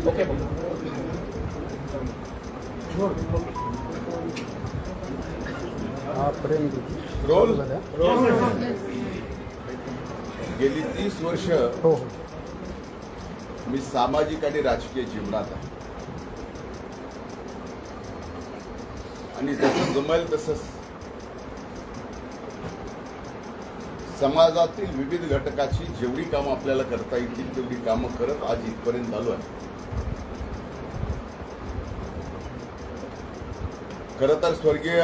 Okay role गेली 30 वर्ष मी सामाजिक आणि राजकीय जीवनात आहे आणि जसं जमेल तसं समाजातील विविध घटकाची जेवढी कामं आपल्याला करता येतील तेवढी कामं करत आज इथपर्यंत आलो आहे. खरं तर स्वर्गीय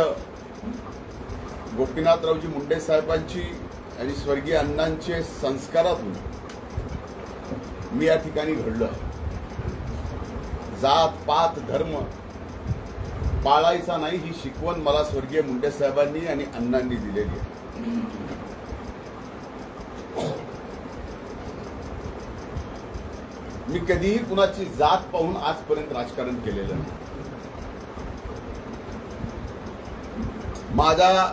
गोपीनाथरावजी मुंडे साहेबांची आणि स्वर्गीय अण्णांचे संस्कारातून मी या ठिकाणी घडलो. जात पात धर्म पाळायचा नाही ही शिकवण मला स्वर्गीय मुंडे साहेबांनी आणि अण्णांनी दिलेली आहे. मी कधीही कुणाची जात पाहून आजपर्यंत राजकारण केलेलं नाही. माझ्या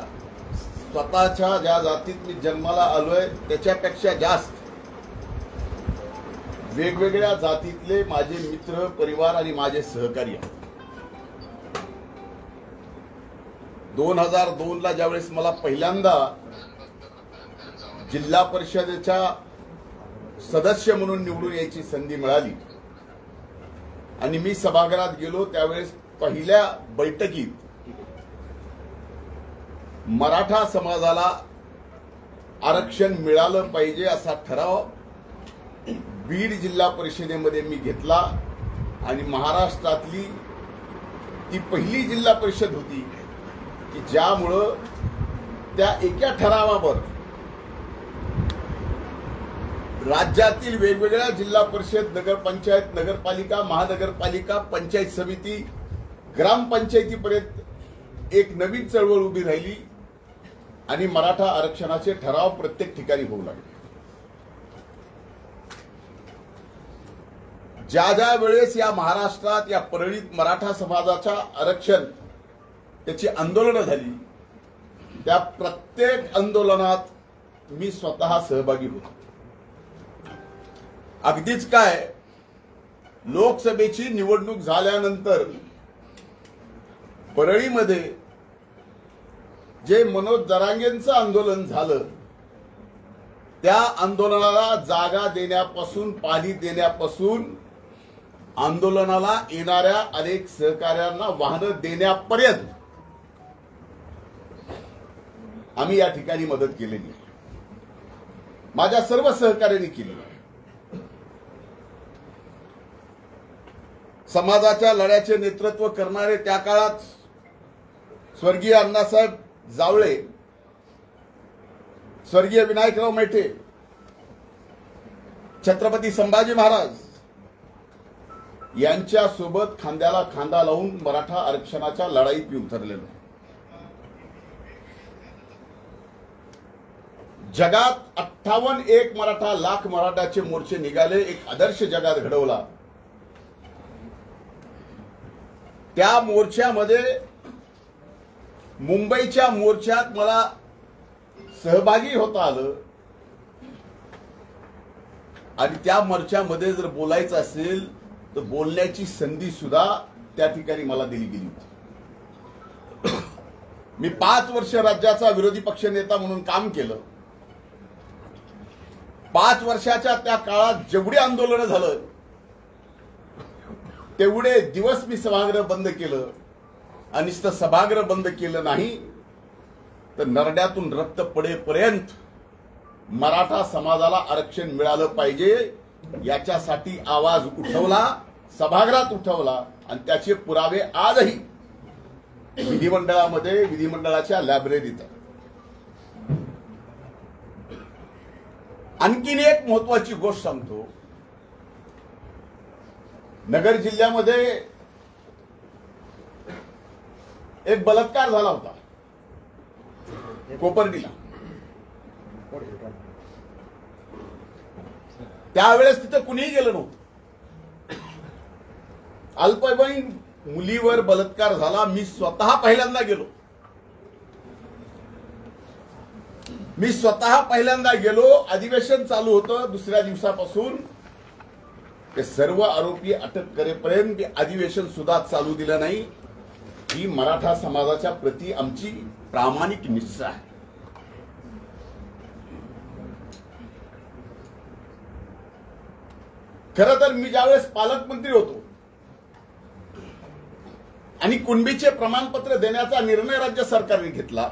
स्वतःच्या ज्या जातीत मी जन्माला आलोय त्याच्यापेक्षा जास्त वेगवेगळ्या जातीतले माझे मित्र परिवार आणि माझे सहकारी आहेत. 2002 ला ज्यावेळेस मला पहिल्यांदा जिल्हा परिषदेच्या सदस्य म्हणून निवडून यायची संधी मिळाली आणि मी सभागृहात गेलो त्यावेळेस पहिल्या बैठकीत मराठा समाजाला आरक्षण मिळालं पाहिजे असा ठराव बीड जिल्हा परिषदेमध्ये मी घेतला आणि महाराष्ट्रातली ती पहिली जिल्हा परिषद होती की ज्यामुळं त्या एका ठरावावर राज्यातील वेगवेगळ्या जिल्हा परिषद नगरपंचायत नगरपालिका महानगरपालिका पंचायत समिती ग्रामपंचायतीपर्यंत एक नवीन चळवळ उभी राहिली आणि मराठा आरक्षणाचे ठराव प्रत्येक ठिकाणी होऊ लागले. ज्या ज्या वेळेस या महाराष्ट्रात या परळीत मराठा समाजाच्या आरक्षण त्याची आंदोलनं झाली त्या प्रत्येक आंदोलनात मी स्वतः सहभागी होतो. अगदीच काय लोकसभेची निवडणूक झाल्यानंतर परळीमध्ये जे मनोज जरांगेंचं आंदोलन झालं त्या आंदोलनाला जागा देण्यापासून पाणी देण्यापासून आंदोलनाला येणाऱ्या अनेक सहकाऱ्यांना वाहनं देण्यापर्यंत आम्ही या ठिकाणी मदत केलेली आहे. माझ्या सर्व सहकार्यांनी केली. समाजाच्या लढ्याचे नेतृत्व करणारे त्या काळात स्वर्गीय अण्णासाहेब जावळे स्वर्गीय विनायकराव मेटे छत्रपती संभाजी महाराज यांच्यासोबत खांद्याला खांदा लावून मराठा आरक्षणाच्या लढाईत मी उतरलेलो. जगात 58 मराठा लाख मराठाचे मोर्चे निघाले. एक आदर्श जगात घडवला. त्या मोर्चामध्ये मुंबईच्या मोर्चात मला सहभागी होता आलं आणि त्या मोर्चामध्ये जर बोलायचं असेल तर बोलण्याची संधी सुद्धा त्या ठिकाणी मला दिली गेली होती. मी 5 वर्ष राज्याचा विरोधी पक्ष नेता म्हणून काम केलं. 5 वर्षाच्या त्या काळात जेवढी आंदोलनं झालं तेवढे दिवस मी सभागृह बंद केलं आणि नुसतं सभागृह बंद केलं नाही तर नरड्यातून रक्त पडेपर्यंत मराठा समाजाला आरक्षण मिळालं पाहिजे याच्यासाठी आवाज उठवला, सभागृहात उठवला आणि त्याचे पुरावे आजही विधिमंडळामध्ये विधिमंडळाच्या लायब्ररीत आहे. आणखीन एक महत्वाची गोष्ट सांगतो. नगर जिल्ह्यामध्ये एक बलात्कार झाला होता कोपर्डीला. त्यावेळेस तिथं कुणीही गेलं नव्हतं. अल्पवयीन मुलीवर बलात्कार झाला. मी स्वतः पहिल्यांदा गेलो. मी स्वतः पहिल्यांदा गेलो. अधिवेशन चालू होतं दुसऱ्या दिवसापासून ते सर्व आरोपी अटक करेपर्यंत अधिवेशन सुद्धा चालू दिलं नाही। ही मराठा समाजाच्या प्रती आमची प्रामाणिक निष्ठा आहे। खरं तर मी ज्यावेळेस पालकमंत्री होतो आणि कुणबीचे प्रमाणपत्र देण्याचा निर्णय राज्य सरकारने घेतला,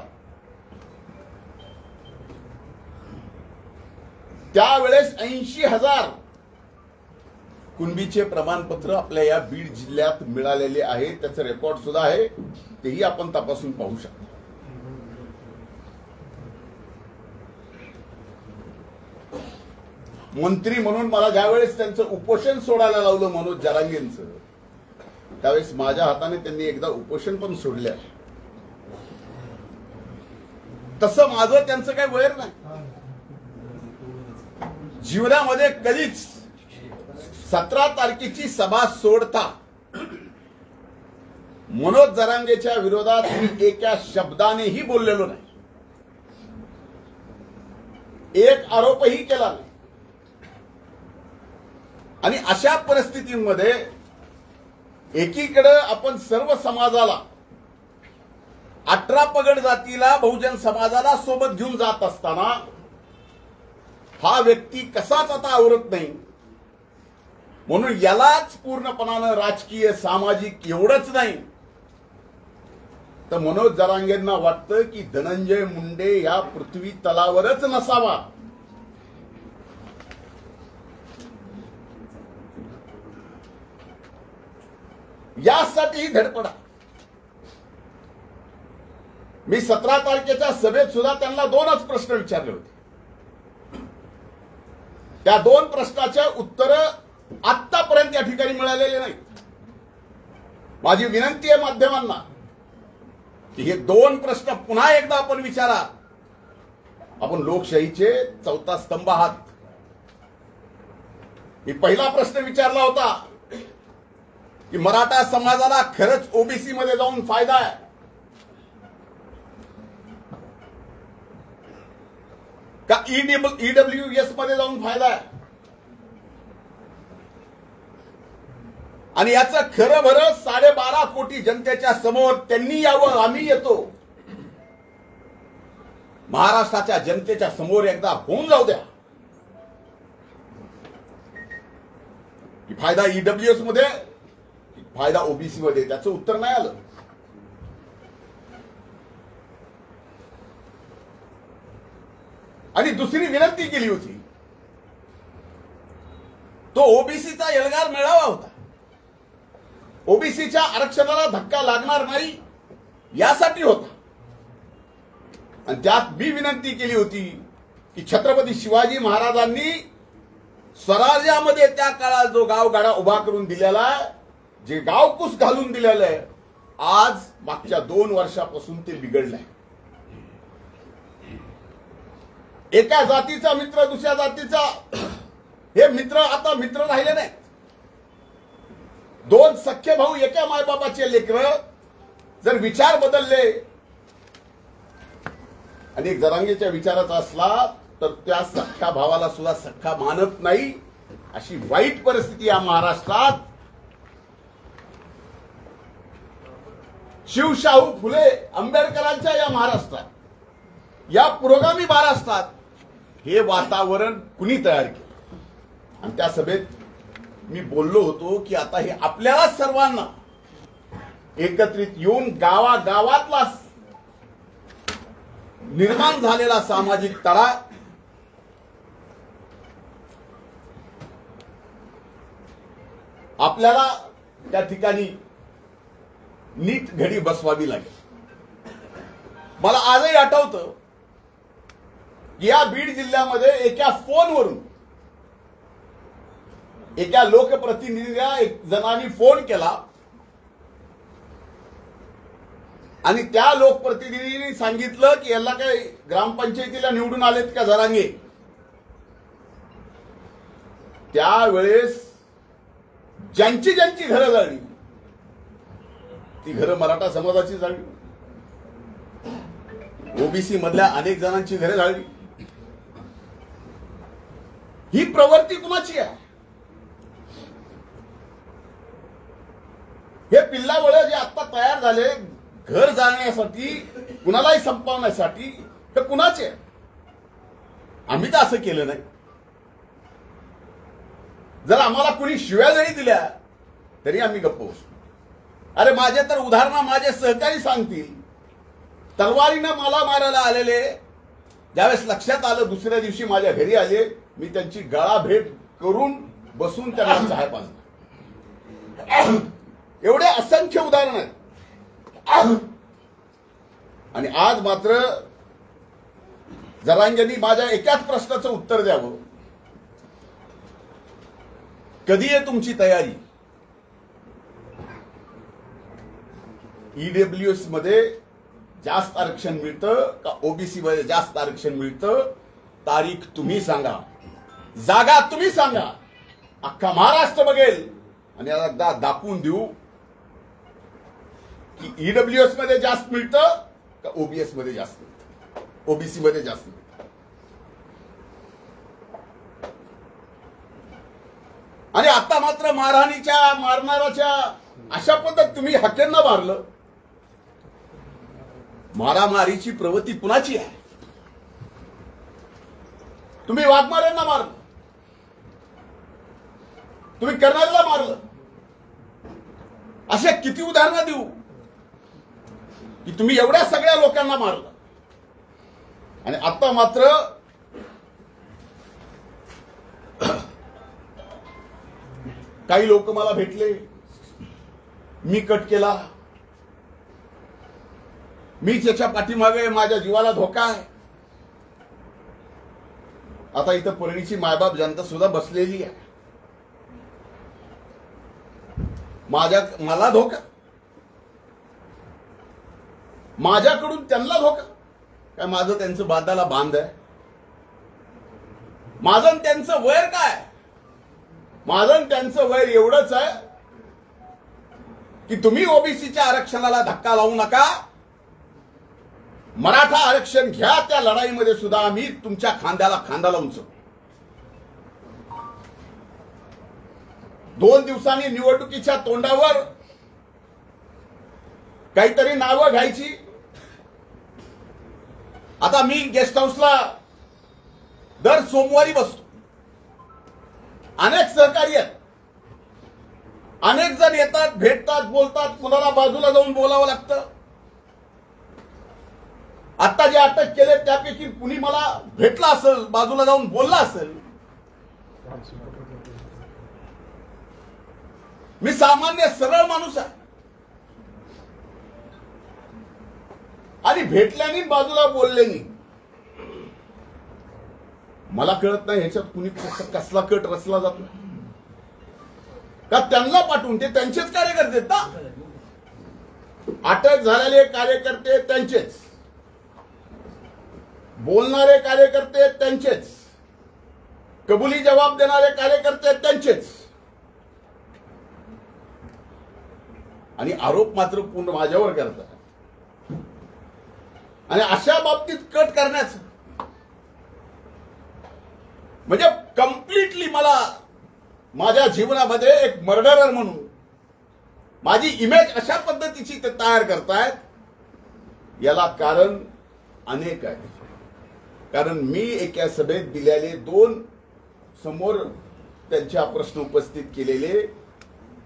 त्यावेळेस 80,000 कुणबीचे प्रमाणपत्र आपल्या या बीड जिल्ह्यात मिळालेले आहे। त्याचं रेकॉर्ड सुद्धा आहे, तेही आपण तपासून पाहू शकतो। मंत्री म्हणून मला ज्यावेळेस त्यांचं उपोषण सोडायला लावलं मनोज जरांगेंचं, त्यावेळेस माझ्या हाताने त्यांनी एकदा उपोषण पण सोडलं। तसं माझं त्यांचं काही वैर नाही। जीवनामध्ये कधीच 17 तारखेची सभा सोडता मनोज जरांगेच्या विरोधात एका शब्दानेही बोललेलो नाही, एक आरोपही केला नाही। आणि अशा परिस्थितीमध्ये एकीकडे आपण सर्व समाजाला 18 पगड जातीला बहुजन समाजाला सोबत घेऊन जात असताना हा व्यक्ती कसाच आता आवरत नाही, म्हणून यालाच पूर्णपणाने राजकीय सामाजिक एवढंच नाही तर मनोज जरांगेंना वाटतं की धनंजय मुंडे या पृथ्वी तलावरच नसावा। यासाठी धडपडा। मी 17 तारखेच्या सभेत सुद्धा त्यांना 2च प्रश्न विचारले होते। त्या 2 प्रश्नाच्या उत्तर आतापर्यंत या ठिकाणी मिळालेले नाही। माझी विनंती आहे माध्यमांना की हे 2 प्रश्न पुन्हा एकदा आपण विचारा। आपण लोकशाहीचे 4था स्तंभ आहात। मी पहिला प्रश्न विचारला होता की मराठा समाजाला खरंच ओबीसी मध्ये जाऊन फायदा आहे का ईडब्ल्यूएस मध्ये जाऊन फायदा आहे, आणि याचं खरं भरं 12.5 कोटी जनतेच्या समोर त्यांनी यावं, आम्ही येतो। महाराष्ट्राच्या जनतेच्या समोर एकदा होऊन जाऊ द्या की फायदा ईडब्ल्यूएस मध्ये, फायदा ओबीसी मध्ये। त्याचं उत्तर नाही आलं। आणि दुसरी विनंती केली होती, तो ओबीसीचा एल्गार मेळावा होता, ओबीसीच्या आरक्षणाला धक्का लागणार नाही यासाठी होता। आणि त्यात मी विनंती केली होती की छत्रपती शिवाजी महाराजांनी स्वराज्यामध्ये त्या काळात जो गावगाडा उभा करून दिलेला, जे गावकुस घालून दिलेलं आहे, आज मागच्या 2 वर्षापासून ते बिघडलंय। एका जातीचा मित्र दुसऱ्या जातीचा हे मित्र आता मित्र राहिले नाही। 2 सख्खे भाऊ एका मायबापाचे लेकर जर विचार बदलले आणि एक जरांगेच्या विचाराचा असला तर त्या सख्खा भावाला सुद्धा सख्खा मानत नाही, अशी वाईट परिस्थिती या महाराष्ट्रात, शिवशाहू फुले आंबेडकरांच्या या महाराष्ट्रात, या पुरोगामी महाराष्ट्रात हे वातावरण कुणी तयार केलं। आणि त्या सभेत मी बोललो होतो की आता हे आपल्याला सर्वांना एकत्रित येऊन गावागावातला निर्माण झालेला सामाजिक तळा आपल्याला त्या ठिकाणी नीट घडी बसवावी लागेल। मला आजही आठवतं या बीड जिल्ह्यामध्ये एका फोनवरून एका लोकप्रतिनिधीला एक जणांनी फोन केला आणि त्या लोकप्रतिनिधींनी सांगितलं की याला काय ग्रामपंचायतीला निवडून आलेत का जरांगे। त्यावेळेस ज्यांची ज्यांची घरं जाळली ती घरं मराठा समाजाची जाळली, ओबीसी मधल्या अनेक जणांची घरे जाळली। ही प्रवृत्ती कुणाची आहे? हे पिल्लावळ जे आता तयार झाले घर जाळण्यासाठी, कुणालाही संपवण्यासाठी, हे कुणाचे? आम्ही तर असं केलं नाही. जर आम्हाला कुणी शिव्या जरी दिल्या तरी आम्ही गप्प बसतो. अरे माझे तर उदाहरण माझे सहकारी सांगतील, तलवारीनं मला मारायला आलेले ज्यावेळेस लक्षात आलं, दुसऱ्या दिवशी माझ्या घरी आले, मी त्यांची गळा भेट करून बसून त्यांना चहा पाजला. एवढे असंख्य उदाहरण आहेत. आणि आज मात्र जरांगेंनी माझ्या एकाच प्रश्नाचं उत्तर द्यावं, कधी आहे तुमची तयारी? ईडब्ल्यूएस मध्ये जास्त आरक्षण मिळतं का ओबीसी मध्ये जास्त आरक्षण मिळतं? तारीख तुम्ही सांगा, जागा तुम्ही सांगा. अख्खा महाराष्ट्र बघेल आणि एकदा दाखवून देऊ की ईडब्ल्यूएस मध्ये जास्त मिळतं का ओबीएस मध्ये जास्त मिळतं, ओबीसी मध्ये जास्त मिळतं. आणि आता मात्र मारहाणीच्या, मारणाराच्या अशा पद्धत तुम्ही हक्यांना मारलं. मारामारीची प्रवृत्ती कुणाची आहे? तुम्ही वाघमाऱ्यांना मारलं, तुम्ही कर्नालला मारलं. असे किती उदाहरणं देऊ की तुम्ही एवढ्या सगळ्या लोकांना मारलं. आणि आता मात्र काही लोक मला भेटले, मी कट केला, मी त्याच्या पाठीमागे, माझ्या जीवाला धोका आहे. आता इथं परळीची मायबाप जनता सुद्धा बसलेली आहे. मला धोका, माझ्याकडून त्यांना धोका काय? माझं त्यांचं बांधाला बांध आहे? माझं त्यांचं वैर काय? माझं त्यांचं वैर एवढंच आहे की तुम्ही ओबीसीच्या आरक्षणाला धक्का लावू नका, मराठा आरक्षण घ्या. त्या लढाईमध्ये सुद्धा आम्ही तुमच्या खांद्याला खांदा लावून चढू. 2 दिवसांनी निवडणुकीच्या तोंडावर काहीतरी नावं घ्यायची. आता मी गेस्ट हाऊसला दर सोमवारी बसतो. अनेक सहकारी आहेत, अनेक जण येतात, भेटतात, बोलतात. कुणाला बाजूला जाऊन बोलावं लागतं. आता जे अटक केले त्यापैकी कुणी मला भेटला असेल, बाजूला जाऊन बोलला असेल. मी सामान्य सरळ माणूस आहे आणि भेटल्याने बाजूला बोलल्याने मला कळत नाही ह्याच्यात कुणी कसला कट रचला जातो का? त्यांना पाठवून ते त्यांचेच कार्यकर्ते ना, अटक झालेले कार्यकर्ते त्यांचेच, बोलणारे कार्यकर्ते त्यांचेच, कबुली जबाब देणारे कार्यकर्ते त्यांचेच. आणि आरोप मात्र पूर्ण माझ्यावर करतात. आणि अशा बाबतीत कट करण्याचं म्हणजे कम्प्लिटली मला माझ्या जीवनामध्ये एक मर्डरर म्हणून माझी इमेज अशा पद्धतीची ते तयार करतायत. याला कारण अनेक आहे. कारण मी एका सभेत दिलेले 2 समोर त्यांच्या प्रश्न उपस्थित केलेले,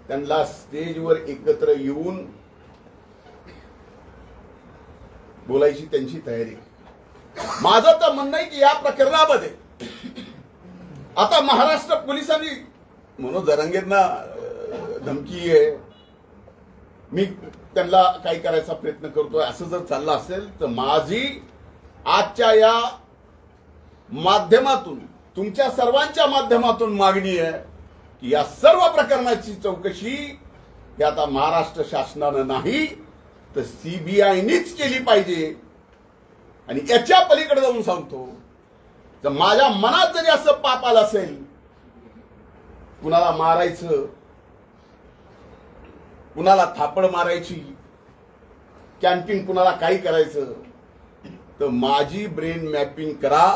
त्यांना स्टेजवर एकत्र येऊन बोलायची त्यांची तयारी. माझं तर म्हणणं आहे की या प्रकरणामध्ये आता महाराष्ट्र पोलिसांनी मनोज जरांगेंना धमकी आहे, मी त्यांना काही करायचा प्रयत्न करतोय, असं जर चाललं असेल तर माझी आजच्या या माध्यमातून, तुमच्या सर्वांच्या माध्यमातून मागणी आहे की या सर्व प्रकरणाची चौकशी ही आता महाराष्ट्र शासनानं नाही तर सीबीआयनीच केली पाहिजे. आणि याच्या पलीकडे जाऊन सांगतो, जर माझ्या मनात जरी असं पाप आलं असेल, कुणाला मारायचं, कुणाला थापड मारायची, कॅन्टीन कुणाला काही करायचं, तर माझी ब्रेन मॅपिंग करा.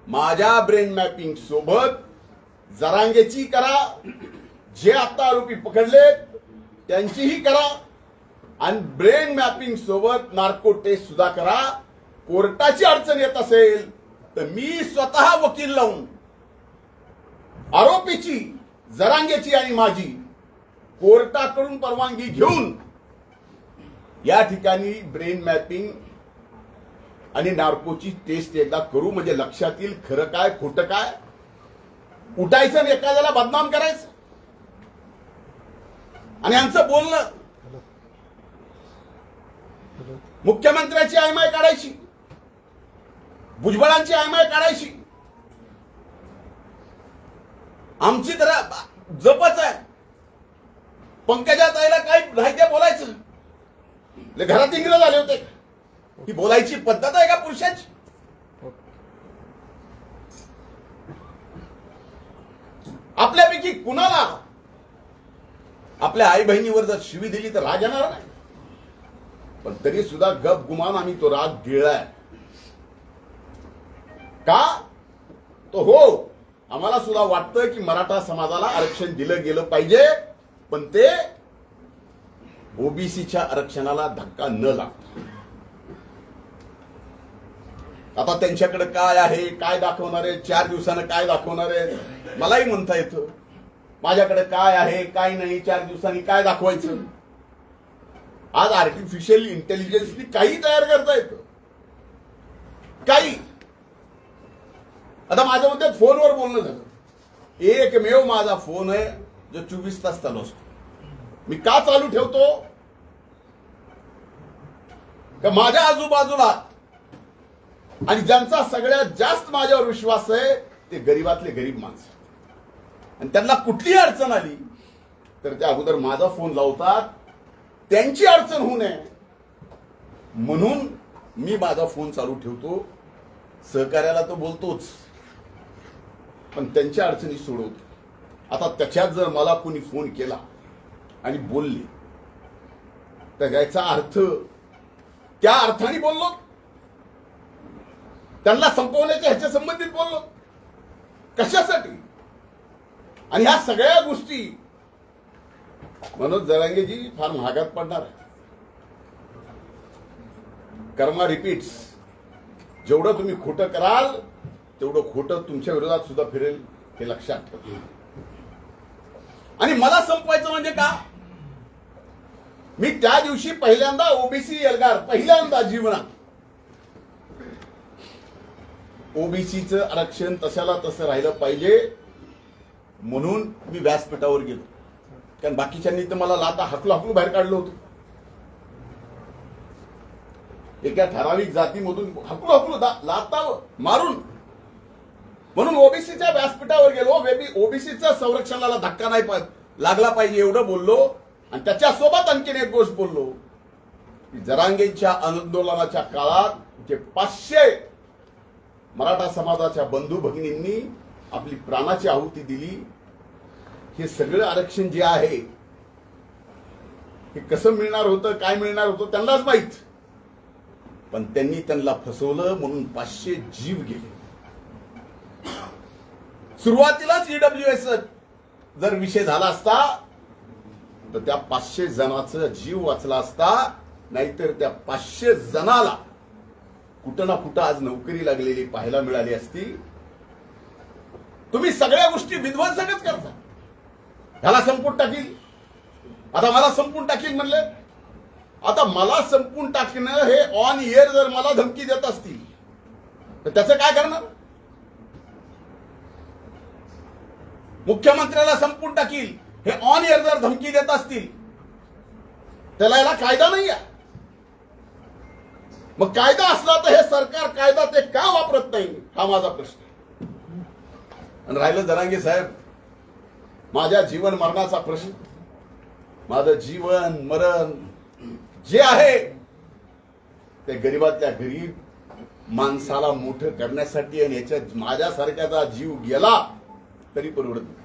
माझ्या ब्रेन मॅपिंग सोबत जरांगेची करा. जे आता आरोपी पकडलेत त्यांचीही करा आणि ब्रेन मॅपिंग सोबत नार्को टेस्ट सुद्धा करा. कोर्टाची अडचण येत असेल तर मी स्वतः वकील लावून आरोपीची, जरांगेची आणि माझी कोर्टाकडून परवानगी घेऊन या ठिकाणी ब्रेन मॅपिंग आणि नार्कोची टेस्ट एकदा करू. म्हणजे लक्षात येईल खरं काय खोटं काय. उठायचं आणि एखाद्याला बदनाम करायचं आणि यांचं बोलणं मुख्यमंत्र्याची आयमाय काढायची, भुजबळांची आयमाय काढायची. आमची तर जपच आहे. पंकजा ताईला काय राहते बोलायचं. घरात इंग्रज आले होते. ही बोलायची पद्धत आहे का पुरुषाची. आपल्यापैकी कुणाला आपल्या आई बहिणीवर जर शिवी दिली तर राग येणार नाही. पण तरी सुद्धा गप गुमान आम्ही तो राग गिळलाय. का तो हो, आम्हाला सुद्धा वाटतं की मराठा समाजाला आरक्षण दिलं गेलं पाहिजे, पण ते ओबीसीच्या आरक्षणाला धक्का न लागता. आता त्यांच्याकडे काय आहे, काय दाखवणार आहे, 4 दिवसानं काय दाखवणार आहे मलाही म्हणता येतं. माझ्याकडे काय आहे काय नाही, 4 दिवसांनी काय दाखवायचं. आज आर्टिफिशियल इंटेलिजन्सनी काही तयार करता येतं, काही. आता माझ्या मध्ये फोनवर बोलणं झालं. एकमेव माझा फोन आहे जो 24 तास चालू असतो. मी का चालू ठेवतो, का माझ्या आजूबाजूला आणि ज्यांचा सगळ्यात जास्त माझ्यावर विश्वास आहे ते गरीबातले गरीब माणसं. आणि त्यांना कुठलीही अडचण आली तर त्या अगोदर माझा फोन लावतात, त्यांची अडचण होऊ नये म्हणून मी माझा फोन चालू ठेवतो. सहकार्याला तो बोलतोच, पण त्यांच्या अडचणी सोडवतो. आता त्याच्यात जर मला कोणी फोन केला आणि बोलले तर याचा अर्थ त्या अर्थाने बोललो, त्यांना संपवण्याच्या ह्याच्या संबंधित बोललो. कशासाठी. आणि ह्या सगळ्या गोष्टी मनोज जरांगेजी फार महागात पडणार आहे. कर्मा रिपीट्स. जेवढं तुम्ही खोटं कराल तेवढं खोटं तुमच्या विरोधात सुद्धा फिरेल, हे लक्षात ठेवा. आणि मला संपवायचं म्हणजे का. मी त्या दिवशी पहिल्यांदा ओबीसी एल्गार, पहिल्यांदा जीवनात ओबीसीचं आरक्षण तशाला तसं राहिलं पाहिजे म्हणून मी व्यासपीठावर गेलो. कारण बाकीच्यांनी तर मला लाता हाकलू बाहेर काढलं होतं. एका ठराविक जातीमधून हाकलू लाता मारून. म्हणून ओबीसीच्या व्यासपीठावर गेलो. ओबीसीच्या संरक्षणाला धक्का नाही लागला पाहिजे एवढं बोललो. आणि त्याच्यासोबत आणखीन एक गोष्ट बोललो की जरांगेंच्या आंदोलनाच्या काळात जे 500 मराठा समाजाच्या बंधू भगिनींनी आपली प्राणाची आहुती दिली. हे सगळं आरक्षण जे आहे हे कसं मिळणार होतं, काय मिळणार होतं त्यांनाच माहित. पण त्यांना फसवलं म्हणून 500 जीव गेले. सुरुवातीलाच ईडब्ल्यूएस जर विषय झाला असता तर त्या 500 जणांचा जीव वाचला असता. नाहीतर त्या 500 जणाला कुठं ना कुठं आज नोकरी लागलेली पाहायला मिळाली असती. तुम्ही सगळ्या गोष्टी विध्वंसकच करता. ह्याला संपून टाकील, आता मला संपून टाकील म्हणले. आता मला संपून टाकणं हे ऑन एअर जर मला धमकी देत असतील तर त्याचं काय करणार. मुख्यमंत्र्याला संपून टाकील हे ऑन एअर जर धमकी देत असतील त्याला याला कायदा नाही आहे. मग कायदा असला तर हे सरकार कायदा ते का वापरत नाही हा माझा प्रश्न. आणि राहिलं जरांगे साहेब माझ्या जीवन मरणाचा प्रश्न. माझं जीवन मरण जे आहे ते गरीबातल्या गरीब माणसाला मोठं करण्यासाठी. आणि याच्यात माझ्यासारख्याचा जीव गेला तरी परवडत नाही.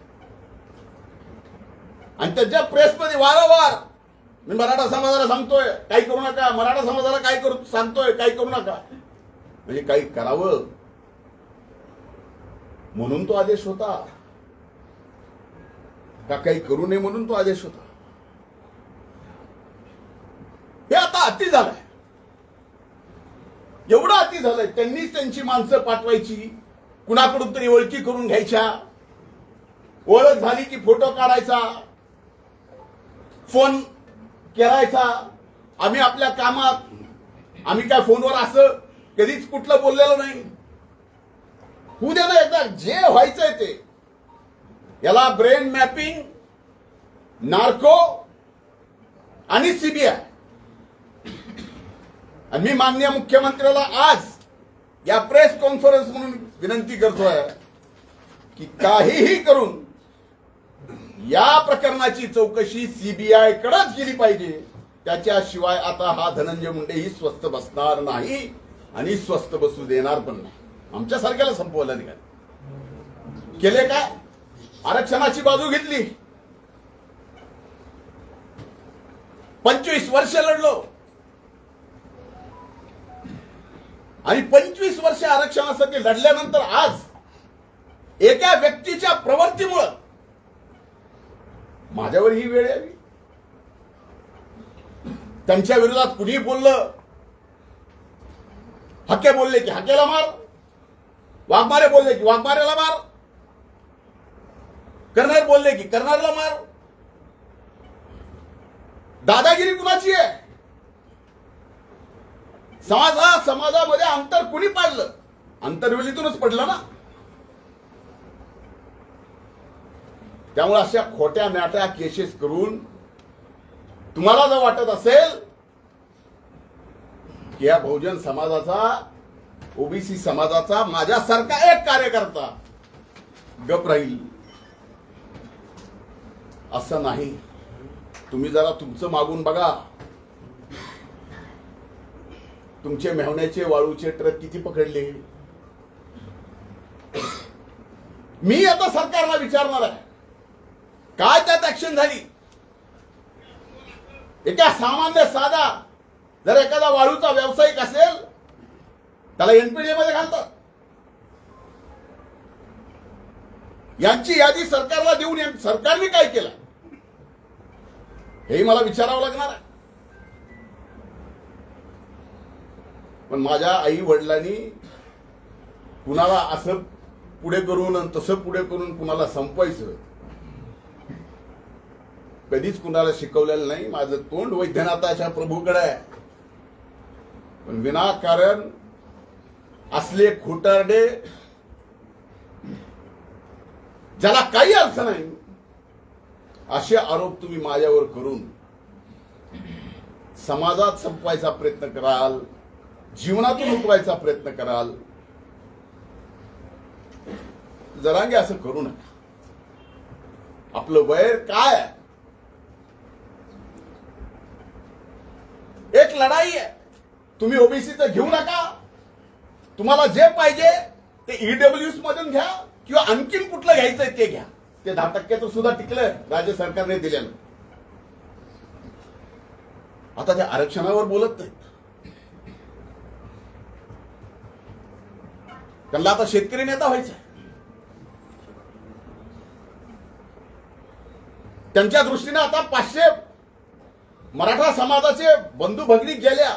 आणि त्याच्या प्रेसमध्ये वारंवार मी मराठा समाजाला सांगतोय काही करू नका, मराठा समाजाला काय करू सांगतोय काही करू नका. म्हणजे काही करावं म्हणून तो आदेश होता का काही करू नये म्हणून तो आदेश होता. आता अति झालंय, एवढं अति झालंय. त्यांनीच त्यांची माणसं पाठवायची, कुणाकडून तरी ओळखी करून घ्यायच्या, ओळख झाली की फोटो काढायचा, फोन करायचा. आम्ही आपल्या कामात, आम्ही काय फोनवर असं कधीच कुठलं बोललेलं नाही. होऊ दे ना एकदा, जे व्हायचंय ते. याला ब्रेन मॅपिंग, नार्को आणि सीबीआय. आणि मी माननीय मुख्यमंत्र्याला आज या प्रेस कॉन्फरन्स म्हणून विनंती करतोय की काहीही करून या प्रकरणाची चौकशी सीबीआय कडेच गेली पाहिजे. त्याच्याशिवाय आता हा धनंजय मुंडेही स्वस्थ बसणार नाही आणि स्वस्थ बसू देणार पण नाही. आमच्या सारख्याला संपवलं निघाल केले काय? आरक्षणाची बाजू घेतली, 25 वर्ष लढलो आणि 25 वर्ष आरक्षणासाठी लढल्यानंतर आज एका व्यक्तीच्या प्रवृत्तीमुळे माझ्यावर ही वेळ आली. त्यांच्या विरोधात कुणी बोललं, हक्के बोलले की हक्केला मार, वाघमारे बोलले की वाघमारेला मार, करणार बोलले की करणारला मार. दादागिरी कुणाची आहे? समाजामध्ये अंतर कुणी पाडलं? अंतर्वेलीतूनच पडलं ना. त्यामुळे अशा खोट्या नाट्या केसेस करून तुम्हाला जर वाटत असेल की या बहुजन समाजाचा, ओबीसी समाजाचा माझ्यासारखा एक कार्यकर्ता गप राहील, असं नाही. तुम्ही जरा तुमचं मागून बघा. तुमचे मेहण्याचे वाळूचे ट्रक किती पकडले? मी आता सरकारला विचारणार आहे, काय त्यात ऍक्शन झाली? एका सामान्य साधा जर एखादा वाळूचा व्यावसायिक असेल त्याला एनपीडीए मध्ये घालतात. यांची यादी सरकारला देऊन सरकारने काय केलं हेही मला विचारावं लागणार आहे. पण माझ्या आई वडिलांनी कुणाला असं पुढे करून आणि तसं पुढे करून कुणाला संपवायचं कधीच कुणाला शिकवलेलं नाही. माझं तोंड वैद्यनाथाच्या प्रभूकडे आहे. पण विनाकारण असले खोटारडे, ज्याला काही अर्थ नाही, असे आरोप तुम्ही माझ्यावर करून समाजात संपवायचा प्रयत्न कराल, जीवनातून उठवायचा प्रयत्न कराल. जरांगे असं करू नका. आपलं वैर काय आहे? एक लढाई आहे. तुम्ही ओबीसीचं घेऊ नका. तुम्हाला जे पाहिजे ते ईडब्ल्यूएस मधून घ्या किंवा आणखीन कुठलं घ्यायचंय ते घ्या. ते 10% सुद्धा टिकलं राज्य सरकारने दिलेलं. आता त्या आरक्षणावर बोलत नाहीत. त्यांना आता शेतकरी नेता व्हायचा. त्यांच्या दृष्टीने आता 500 मराठा समाजाचे बंधू भगिनी गेल्या,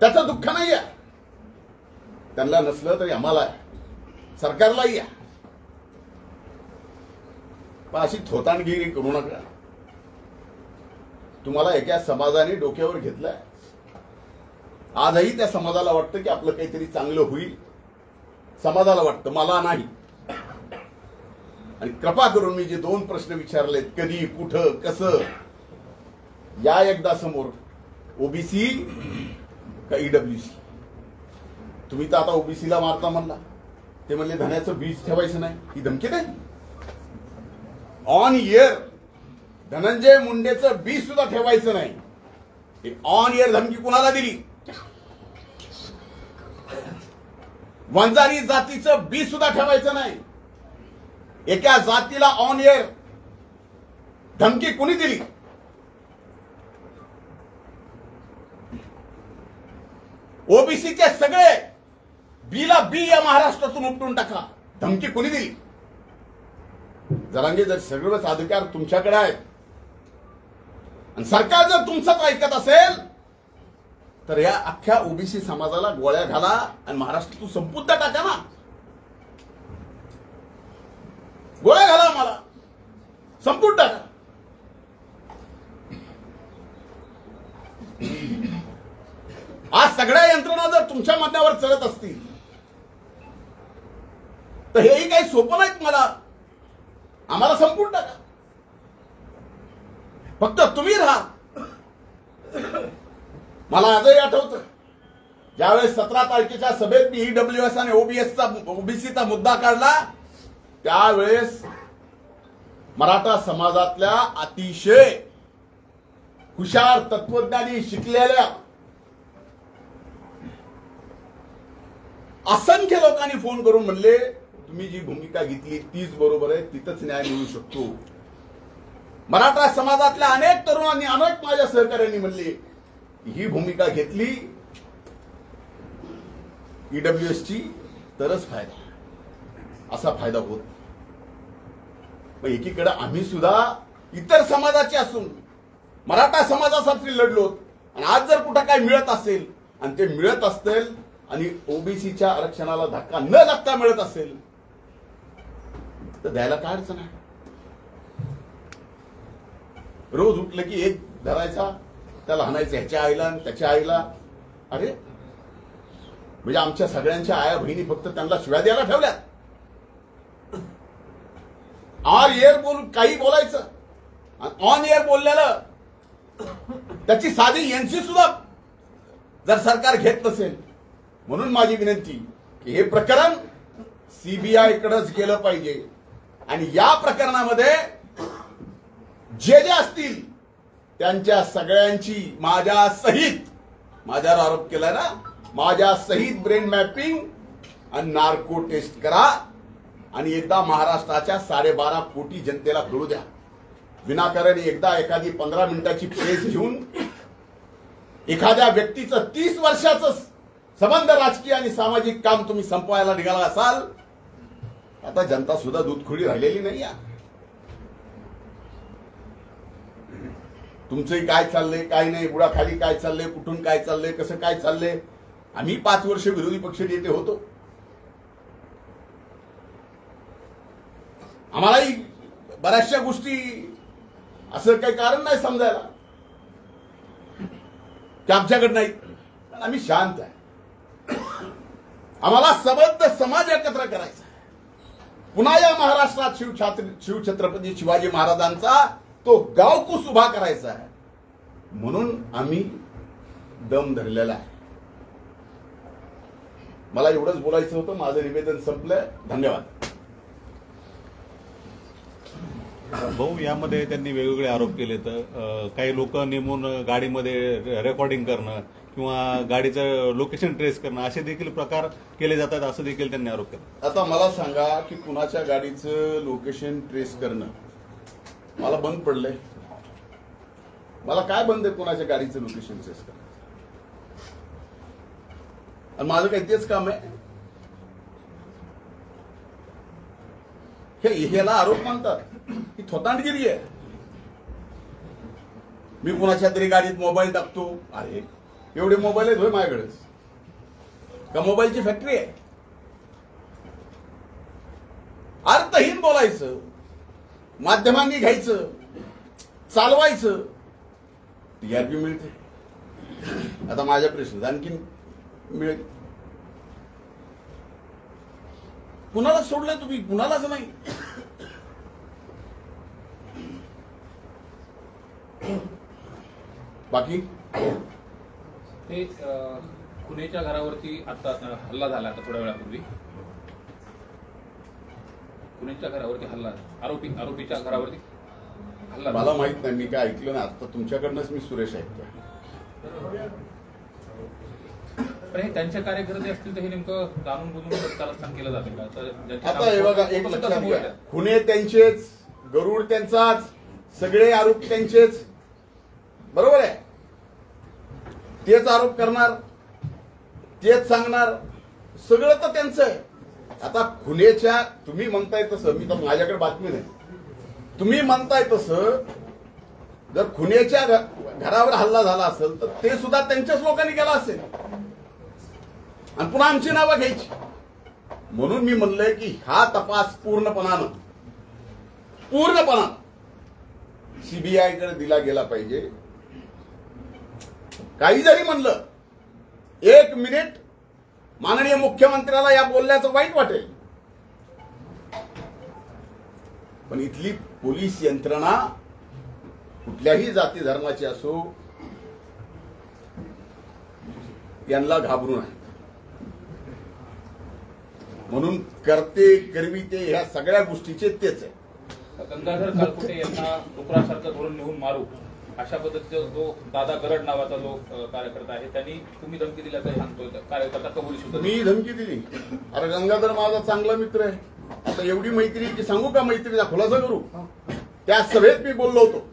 त्याचं दुःख नाही आहे. त्यांना नसलं तरी आम्हाला आहे, सरकारलाही आहे. पण अशी थोतांडगिरी करू नका. तुम्हाला एका समाजाने डोक्यावर घेतलंय. आजही त्या समाजाला वाटतं की आपलं काहीतरी चांगलं होईल. समाजाला वाटतं, मला नाही. आणि कृपा करून मी जे 2 प्रश्न विचारलेत, कधी, कुठं, कसं, या एकदा समोर. ओबीसी का ईडब्ल्यूसी? तुम्ही तर आता ओबीसीला मारता म्हणला. ते म्हणले धन्याचं बीज ठेवायचं नाही. ही धमकी नाही. ऑन इयर धनंजय मुंडेचं बीज सुद्धा ठेवायचं नाही. ऑन इयर धमकी कुणाला दिली? वंजारी जातीचं बीज सुद्धा ठेवायचं नाही. एका जातीला ऑन इयर धमकी कुणी दिली? ओबीसीचे सगळे बीला बी या महाराष्ट्रातून उपटून टाका. धमकी कुणी दिली? जरांगे, जर सगळंच अधिकार तुमच्याकडे आहेत आणि सरकार जर तुमचंच ऐकत असेल तर या अख्ख्या ओबीसी समाजाला गोळ्या घाला आणि महाराष्ट्रातून संपून टाका ना. गोळ्या घाला, मला संपून टाका. आज सगळ्या यंत्रणा जर तुमच्या मतावर चलत असतील तर हेही काही सोपं नाहीत. आम्हाला संपून टाका, फक्त तुम्ही राहा. मला आजही आठवतं ज्यावेळेस 17 तारखेच्या सभेत मी ईडब्ल्यूएस आणि ओबीसीचा मुद्दा काढला, त्यावेळेस मराठा समाजातल्या अतिशय हुशार, तत्वज्ञानी, शिकलेल्या असंख्य लोकांनी फोन करून म्हणले तुम्ही जी भूमिका घेतली तीच बरोबर आहे, तिथंच न्याय मिळू शकतो. मराठा समाजातल्या अनेक तरुणांनी, अनेक माझ्या सहकार्यांनी म्हणले ही भूमिका घेतली ईडब्ल्यूएसची तरच फायदा, असा फायदा होत. मग एकीकडे आम्ही सुद्धा इतर समाजाचे असून मराठा समाजासाठी लढलो आणि आज जर कुठं काय मिळत असेल आणि ते मिळत असतील आणि ओबीसीच्या आरक्षणाला धक्का न लागता मिळत असेल तर द्यायला काय अडचण आहे. रोज उठलं की एक धरायचा, त्याला हाणायचं ह्याच्या आईला आणि त्याच्या आईला. अरे म्हणजे आमच्या सगळ्यांच्या आया बहिणी फक्त त्यांना शिव्या द्यायला ठेवल्यात. ऑन एअर काही बोलायचं, ऑन एअर बोललेलं त्याची साधी एनसी सुद्धा जर सरकार घेत नसेल. म्हणून माझी विनंती की हे प्रकरण सीबीआय कडेच गेलं पाहिजे आणि या प्रकरणामध्ये जे जे असतील त्यांच्या सगळ्यांची माझ्यावर आरोप केलाय ना, माझ्या सहित ब्रेन मॅपिंग आणि नार्को टेस्ट करा आणि एकदा महाराष्ट्राच्या 12.5 कोटी जनतेला कळू द्या. विनाकारण एकदा एखादी 15 मिनिटाची प्रेस घेऊन एखाद्या व्यक्तीचं 30 वर्षाचं संबंध, राजकीय आणि सामाजिक काम तुम्ही संपवायला निघाला असाल, आता जनता सुद्धा दूधखोडी राहिलेली नाही. तुमचंही काय चाललंय, काय नाही, बुडाखाली काय चाललंय, कुठून काय चाललंय, कसं काय चाललंय. आम्ही 5 वर्ष विरोधी पक्ष नेते होतो. आम्हालाही बऱ्याचशा गोष्टी असं काही कारण नाही समजायला की आमच्याकडे नाही. आम्ही शांत आहे. आम्हाला सबंध समाज एकत्र करायचा आहे. पुन्हा या महाराष्ट्रात शिवछत्रपती शिवाजी महाराजांचा तो गावकूस उभा करायचा आहे. म्हणून आम्ही दम धरलेला आहे. मला एवढंच बोलायचं होतं. माझं निवेदन संपलंय. धन्यवाद. भाऊ, यामध्ये त्यांनी वेगवेगळे आरोप केले. तर काही लोक नेमून गाडीमध्ये रेकॉर्डिंग करणं किंवा गाडीचं लोकेशन ट्रेस करणं असे देखील प्रकार केले जातात, असं देखील त्यांनी आरोप केला. आता मला सांगा की कुणाच्या गाडीचं लोकेशन ट्रेस करणं मला बंद पडलंय? मला काय बंद आहे कुणाच्या गाडीचं लोकेशन ट्रेस करणं? आणि माझं काही तेच काम आहे. ह्याला आरोप मानतात ही थोतांडगिरी आहे. मी कुणाच्या तरी गाडीत मोबाईल टाकतो. अरे एवढे मोबाईल आहेत होय माझ्याकडेच का मोबाईलची फॅक्टरी आहे? अर्थहीन बोलायचं, माध्यमांनी घ्यायचं, चालवायचं, टीआरपी मिळते. आता माझ्या प्रश्न आणखी मिळेल. कुणाला सोडलंय तुम्ही? कुणालाच नाही. बाकी ते खुनेच्या घरावरती आता हल्ला झाला. आता थोड्या वेळापूर्वी खुनेच्या घरावरती हल्ला, आरोपीच्या घरावरती हल्ला. मला माहित नाही, मी काय ऐकलं ना. आता तुमच्याकडनंच मी सुरेश ऐकतोय. पण हे त्यांचे कार्यकर्ते असतील तर हे नेमकं जाणून बुजून कारस्थान केलं जाते का? आता हे बघा, एक लक्षात घ्या, खुने त्यांचेच, गरुड त्यांचाच, सगळे आरोप त्यांचेच. बरोबर आहे. तेच आरोप करणार, तेच सांगणार, सगळं तर त्यांचं आहे. आता खुनेच्या तुम्ही म्हणताय तसं, मी तर माझ्याकडे बातमी नाही, तुम्ही म्हणताय तसं जर खुनेच्या घरावर हल्ला झाला असेल तर ते सुद्धा त्यांच्याच लोकांनी केला असेल आणि पुन्हा आमची नावं घ्यायची. म्हणून मी म्हणलंय की हा तपास पूर्णपणानं सीबीआयकडे दिला गेला पाहिजे. काही जरी म्हणलं 1 मिनिट माननीय मुख्यमंत्र्याला या बोलण्याचं वाईट वाटेल, पण इथली पोलीस यंत्रणा कुठल्याही जाती धर्माची असो यांना घाबरून आहे. म्हणून करते करविते ह्या सगळ्या गोष्टीचे तेच आहे. गंगाधर कालकुटे यांना डुकरासारखं धरून नेऊन मारू अशा पद्धतीचा जो दादा गरड नावाचा जो कार्यकर्ता आहे त्यांनी तुम्ही धमकी दिल्याचं सांगतोय कार्यकर्ता कबूल सुद्धा. मी धमकी दिली? अरे गंगाधर माझा चांगला मित्र आहे. आता एवढी मैत्री की सांगू का मैत्रीचा खुलासा करू? त्या सभेत मी बोललो होतो.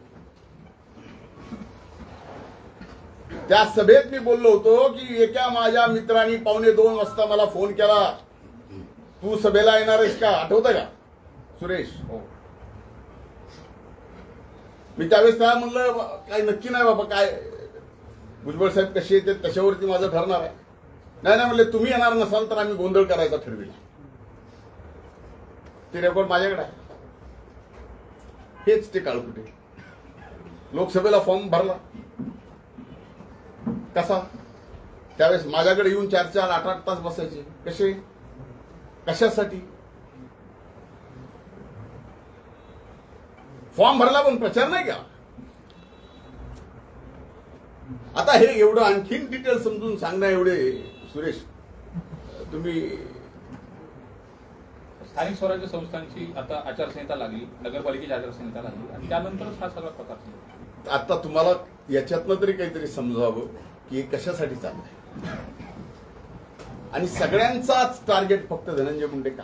त्या सभेत मी बोललो होतो की एका माझ्या मित्रांनी 1:45 वाजता मला फोन केला, तू सभेला येणार आहेस का? आठवतं का सुरेश? हो. मी त्यावेळेस त्याला म्हणलं काय नक्की नाही बाबा, काय भुजबळ साहेब कसे येते त्याच्यावरती माझं ठरणार आहे. नाही म्हणले तुम्ही येणार नसाल तर आम्ही गोंधळ करायचा ठरविला. ते रेकॉर्ड माझ्याकडे आहे. हेच ते काळकुटे. लोकसभेला फॉर्म भरला कसा? त्यावेळेस माझ्याकडे येऊन 4-4, 8-8 तास बसायचे. कसे? कशासाठी? फॉर्म भरला पण प्रचार नाही का? आता हे एवढं आणखीन डिटेल समजून सांगणं एवढे सुरेश तुम्ही. स्थानिक स्वराज्य संस्थांची आता आचारसंहिता लागली, नगरपालिकेची आचारसंहिता लागली आणि त्यानंतरच हा सगळा प्रकार. आता तुम्हाला याच्यातनं तरी काहीतरी समजावं की हे कशासाठी चाललंय आणि सगळ्यांचाच टार्गेट फक्त धनंजय मुंडे का?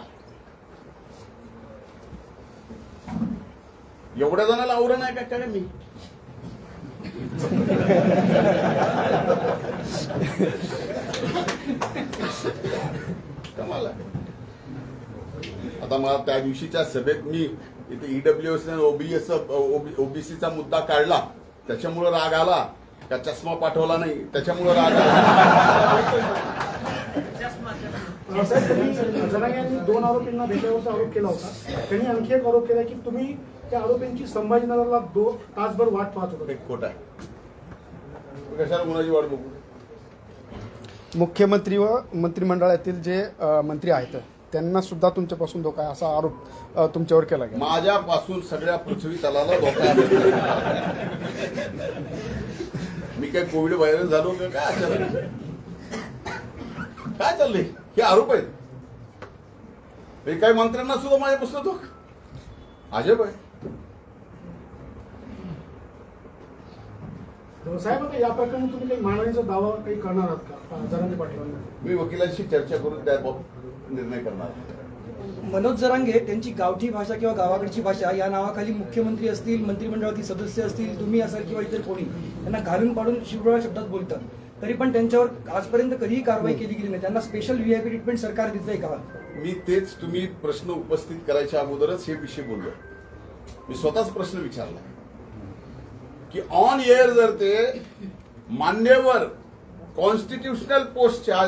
एवढ्या जणांना आवरण आहे का काय? मी कमाल आहे. आता मला त्या दिवशीच्या सभेत मी इथे ईडब्ल्यूएस ओबीसीचा मुद्दा काढला, त्याच्यामुळे राग आला का? चष्मा पाठवला नाही त्याच्यामुळे राग आला. जरांगे यांनी 2 आरोपींना भेटल्याचा आरोप केला होता. त्यांनी आणखी एक आरोप केला की तुम्ही त्या आरोपींची संभाजीनगरला 2 तासभर वाट पाहत होता. एक खोट आहे. कशाला कोणाची वाट बघू? मुख्यमंत्री व मंत्रिमंडळातील जे मंत्री आहेत त्यांना सुद्धा तुमच्यापासून धोका आहे असा आरोप तुमच्यावर केला गेला. माझ्यापासून सगळ्या पृथ्वी तलाला धोका आहे. मी काय कोविड व्हायरल झालो का काय? अचानक काय चाललंय? हे आरोप आहेत. हे काही मंत्र्यांना सुद्धा माझ्यापासून धोका. अजब आहे. साहेब या प्रकरणी तुम्ही काही मानहानीचा दावा काही करणार आहात का जरांगे पाटलांना? मी वकिलांशी चर्चा करून त्याबाबत निर्णय करणार. मनोज जरांगे त्यांची गावठी भाषा किंवा गावाकडची भाषा या नावाखाली मुख्यमंत्री असतील, मंत्रिमंडळातील सदस्य असतील, तुम्ही असाल किंवा इतर कोणी त्यांना घालून पाडून शिवराळ शब्दात बोलतात, तरी पण त्यांच्यावर आजपर्यंत कधीही कारवाई केली गेली नाही. त्यांना स्पेशल व्हीआयपी ट्रीटमेंट सरकार देतंय का? मी तेच तुम्ही प्रश्न उपस्थित करायच्या अगोदरच हे विषय बोललो. मी स्वतःच प्रश्न विचारला की ऑन एअर जर ते मान्यवर कॉन्स्टिट्युशनल पोस्टच्या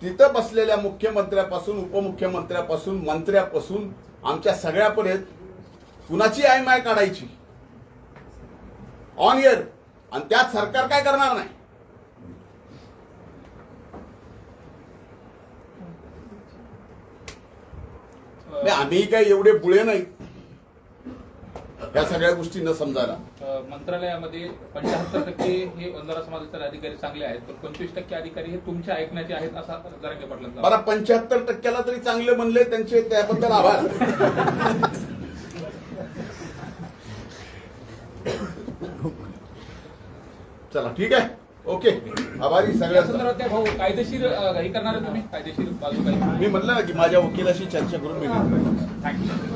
तिथं बसलेल्या मुख्यमंत्र्यापासून उपमुख्यमंत्र्यापासून मंत्र्यापासून आमच्या सगळ्यापर्यंत कुणाची आयमाय काढायची ऑन एअर आणि त्यात सरकार काय करणार नाही? आम्ही काय एवढे बुळे नाही या सगळ्या गोष्टी न समजायला. मंत्रालयामध्ये 75% हे बंजारा समाजाचे अधिकारी चांगले आहेत, पण 25% अधिकारी हे तुमच्या ऐकण्याचे आहेत असा जरांगे पाटलांचा. मला 75%ला तरी चांगले म्हणले, त्यांचे त्याबद्दल आभार. चला ठीक आहे, ओके, आभारी सगळ्यांचा. भाऊ कायदेशीर हे करणार तुम्ही कायदेशीर बाजू काही? मी म्हणलं ना की माझ्या वकिलाशी चर्चा करून मी थँक्यू.